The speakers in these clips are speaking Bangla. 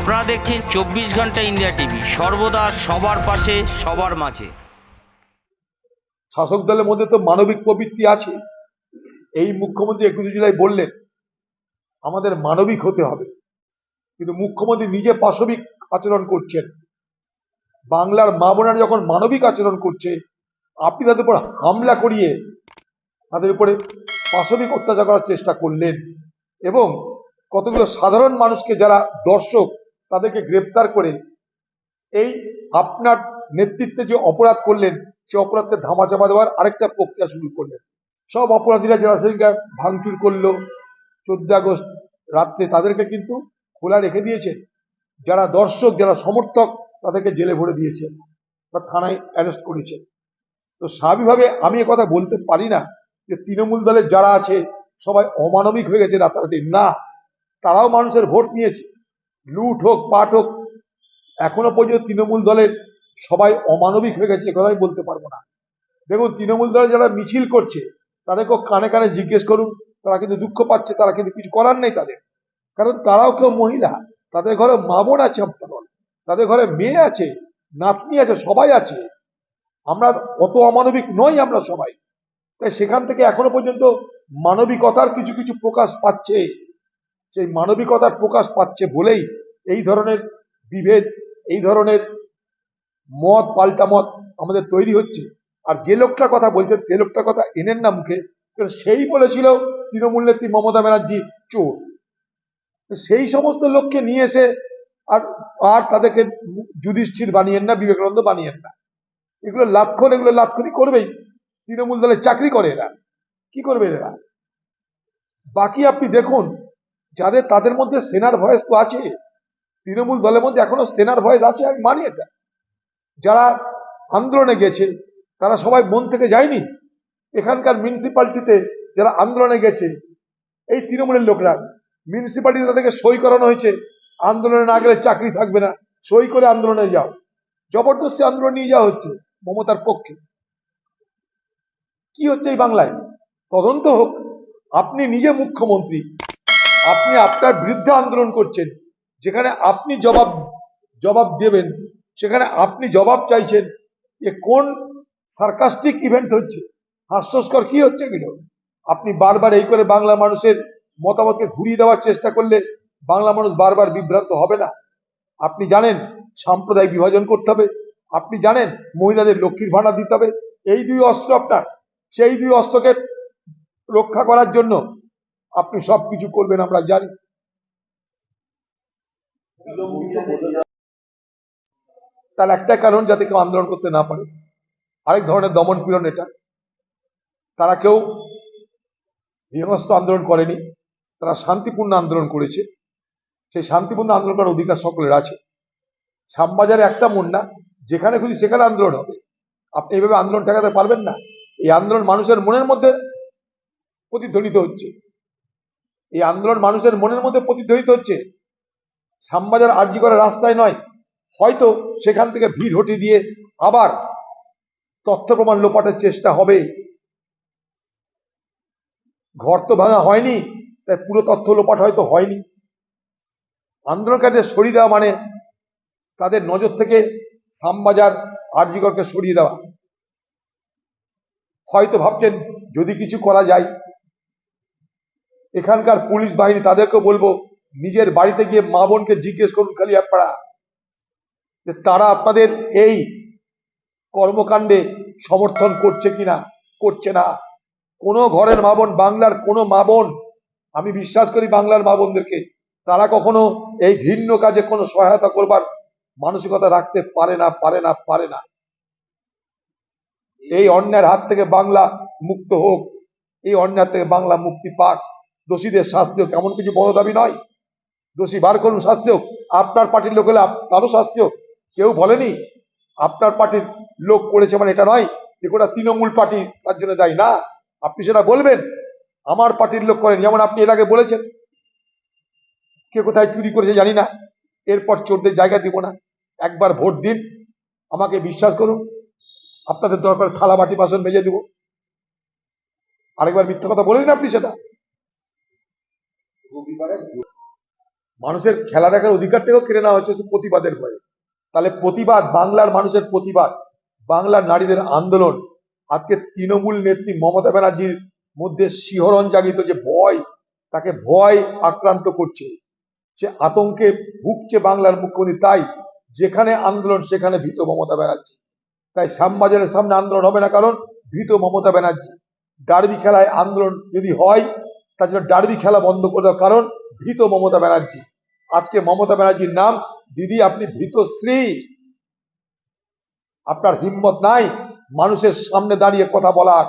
আপনারা দেখছেন 24 ঘন্টা ইন্ডিয়া টিভি, সর্বদা সবার পাশে সবার মাঝে। শাসক দলের মধ্যে তো মানবিক প্রবৃত্তি আছে। এই মুখ্যমন্ত্রী 21 জুলাই বললেন আমাদের মানবিক হতে হবে, কিন্তু মুখ্যমন্ত্রী নিজে পাশবিক আচরণ করছেন। বাংলার মা বোনেরা যখন মানবিক আচরণ করছে, আপনি তাদের উপর হামলা করিয়ে তাদের উপরে পাশবিক অত্যাচার করার চেষ্টা করলেন এবং কতগুলো সাধারণ মানুষকে যারা দর্শক তাদেরকে গ্রেপ্তার করে এই আপনার নেতৃত্বে যে অপরাধ করলেন সে অপরাধকে ধামাচাপা দেওয়ার আরেকটা প্রক্রিয়া শুরু করলেন। সব অপরাধীরা যারা সেদিনকে ভাঙচুর করলো 14 আগস্ট রাত্রে, তাদেরকে কিন্তু খোলা রেখে দিয়েছেন। যারা দর্শক, যারা সমর্থক, তাদেরকে জেলে ভরে দিয়েছেন বা থানায় অ্যারেস্ট করেছেন। তো স্বাভাবিকভাবে আমি কথা বলতে পারি না যে তৃণমূল দলের যারা আছে সবাই অমানবিক হয়ে গেছে রাতারাতি। না, তারাও মানুষের ভোট নিয়েছে। লুট হোক পাট হোক, এখনো পর্যন্ত তৃণমূল দলের সবাই অমানবিক হয়ে গেছে একথা আমি বলতে পারবো না। দেখুন, তৃণমূল দলে যারা মিছিল করছে তাদেরকে কানে কানে জিজ্ঞেস করুন, তারা কিন্তু দুঃখ পাচ্ছে, তারা কিন্তু কিছু করার নেই তাদের, কারণ তারাও কেউ মহিলা, তাদের ঘরে মা বোন আছে, তাদের ঘরে মেয়ে আছে, নাতনি আছে, সবাই আছে। আমরা অত অমানবিক নই আমরা সবাই। তাই সেখান থেকে এখনো পর্যন্ত মানবিকতার কিছু কিছু প্রকাশ পাচ্ছে। সেই মানবিকতার প্রকাশ পাচ্ছে বলেই এই ধরনের বিভেদ, এই ধরনের মত পাল্টা মত আমাদের তৈরি হচ্ছে। আর যে লোকটার কথা বলছেন সে লোকটার কথা এনেন না মুখে, সেই বলেছিল তৃণমূল নেত্রী মমতা ব্যানার্জি চোর। সেই সমস্ত লোককে নিয়ে এসে আর আর তাদেরকে যুধিষ্ঠির বানিয়েন না, বিবেকানন্দ বানিয়েন না। এগুলো লাতখোর, এগুলো লাতখুরি করবেই। তৃণমূল দলের চাকরি করে এরা, কি করবে এরা? বাকি আপনি দেখুন, যাদের তাদের মধ্যে সেনার ভয়েস তো আছে, তৃণমূল দলের মধ্যে এখনো সেনার ভয়েস আছে, আমি মানি এটা। যারা আন্দোলনে গেছে তারা সবাই মন থেকে যায়নি। এখানকার মিউনিসিপ্যালিটিতে যারা আন্দোলনে গেছে এই তৃণমূলের লোকরা, মিউনিসিপ্যালিটিতে তাদেরকে সই করানো হয়েছে, আন্দোলনে না গেলে চাকরি থাকবে না, সই করে আন্দোলনে যাও। জবরদস্তি আন্দোলন নিয়ে যাওয়া হচ্ছে মমতার পক্ষে। কি হচ্ছে এই বাংলায়? তদন্ত হোক। আপনি নিজে মুখ্যমন্ত্রী, আপনি আপনার বিরুদ্ধে আন্দোলন করছেন, যেখানে আপনি জবাব দেবেন সেখানে আপনি জবাব চাইছেন। এ কোন সার্কাস্টিক ইভেন্ট হচ্ছে? হাস্যস্কর কি হচ্ছে এগুলো? আপনি বারবার এই করে বাংলা মানুষের মতামতকে ঘুরিয়ে দেওয়ার চেষ্টা করলে বাংলা মানুষ বারবার বিভ্রান্ত হবে না? আপনি জানেন সাম্প্রদায়িক বিভাজন করতে হবে, আপনি জানেন মহিলাদের লক্ষ্মীর ভাড়া দিতে হবে। এই দুই অস্ত্র আপনার, সেই দুই অস্ত্রকে রক্ষা করার জন্য আপনি সবকিছু করবেন আমরা জানি। তার একটা কারণ, যাতে কেউ আন্দোলন করতে না পারে। আরেক ধরনের দমন পীড়ন এটা। তারা কেউ হিংস্র আন্দোলন করেনি, তারা শান্তিপূর্ণ আন্দোলন করেছে। সেই শান্তিপূর্ণ আন্দোলন করার অধিকার সকলের আছে। শ্যামবাজারে একটা মন না, যেখানে খুশি সেখানে আন্দোলন হবে। আপনি এইভাবে আন্দোলন ঠেকাতে পারবেন না। এই আন্দোলন মানুষের মনের মধ্যে প্রতিধ্বনিত হচ্ছে, এই আন্দোলন মানুষের মনের মধ্যে প্রতিধ্বনিত হচ্ছে। শ্যামবাজার আরজি করার রাস্তায় নয়, হয়তো সেখান থেকে ভিড় হটিয়ে দিয়ে আবার তথ্য প্রমাণ লোপাটের চেষ্টা হবে। ঘর তো ভাঙা হয়নি, তাই পুরো তথ্য লোপাট হয়তো হয়নি। আন্দোলনকারীদের সরিয়ে দেওয়া মানে তাদের নজর থেকে শ্যামবাজার আরজিকরকে সরিয়ে দেওয়া। হয়তো ভাবছেন যদি কিছু করা যায়, এখানকার পুলিশ বাহিনী তাদেরকেও বলবো নিজের বাড়িতে গিয়ে মা বোনকে জিজ্ঞেস করুন কালিয়াপাড়া যে তারা আপনাদের এই কর্মকাণ্ডে সমর্থন করছে কিনা, করছে না। কোনো ঘরের মা বোন, বাংলার কোনো মা বোন, আমি বিশ্বাস করি বাংলার মা বোনদেরকে, তারা কখনো এই ঘৃণ্য কাজে কোনো সহায়তা করবার মানসিকতা রাখতে পারে না, পারে না, পারে না। এই অন্যায়ের হাত থেকে বাংলা মুক্ত হোক, এই অন্যায় থেকে বাংলা মুক্তি পাক। দোষীদের শাস্তি হোক, এমন কিছু বড় দাবি নয়। দোষী বার করুন, শাস্তি হোক। আপনার পার্টির লোক হলে তারও শাস্তি হোক। কেউ বলেনি আপনার পার্টির লোক করেছে মানে এটা নয় যে গোটা তৃণমূল পার্টি তার জন্য দায়ী না। আপনি সেটা বলবেন আমার পার্টির লোক করেন, যেমন আপনি এর আগে বলেছেন কে কোথায় চুরি করেছে জানি না, এরপর চোরদের জায়গা দিব না। একবার ভোট দিন, আমাকে বিশ্বাস করুন, আপনাদের দরকার থালা বাটি বাসন ভেজে দিব। আরেকবার মিথ্যা কথা বলে দিন আপনি সেটা। মানুষের খেলা দেখার অধিকারটাকেও কেড়ে নেওয়া হচ্ছে প্রতিবাদের ভয়ে। তাহলে প্রতিবাদ, বাংলার মানুষের প্রতিবাদ, বাংলার নারীদের আন্দোলন আজকে তৃণমূল নেত্রী মমতা ব্যানার্জির মধ্যে শিহরণ জাগিত যে ভয়, তাকে ভয় আক্রান্ত করছে, সে আতঙ্কে ভুগছে বাংলার মুখ্যমন্ত্রী। তাই যেখানে আন্দোলন সেখানে ভীত মমতা ব্যানার্জি। তাই শ্যামবাজারের সামনে আন্দোলন হবে না, কারণ ভীত মমতা ব্যানার্জি। ডার্বি খেলায় আন্দোলন যদি হয়, তার জন্য ডার্বি খেলা বন্ধ করে দেওয়ার কারণ ভীত মমতা ব্যানার্জি। আজকে মমতা ব্যানার্জির নাম, দিদি আপনি ভীতশ্রী। আপনার হিম্মত নাই মানুষের সামনে দাঁড়িয়ে কথা বলার।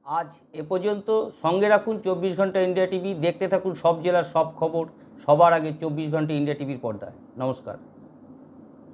আজ এ পর্যন্ত। সঙ্গে রাখুন 24 ঘন্টা ইন্ডিয়া টিভি। দেখতে থাকুন সব জেলার সব খবর সবার আগে 24 ঘন্টা ইন্ডিয়া টিভির পর্দায়। নমস্কার।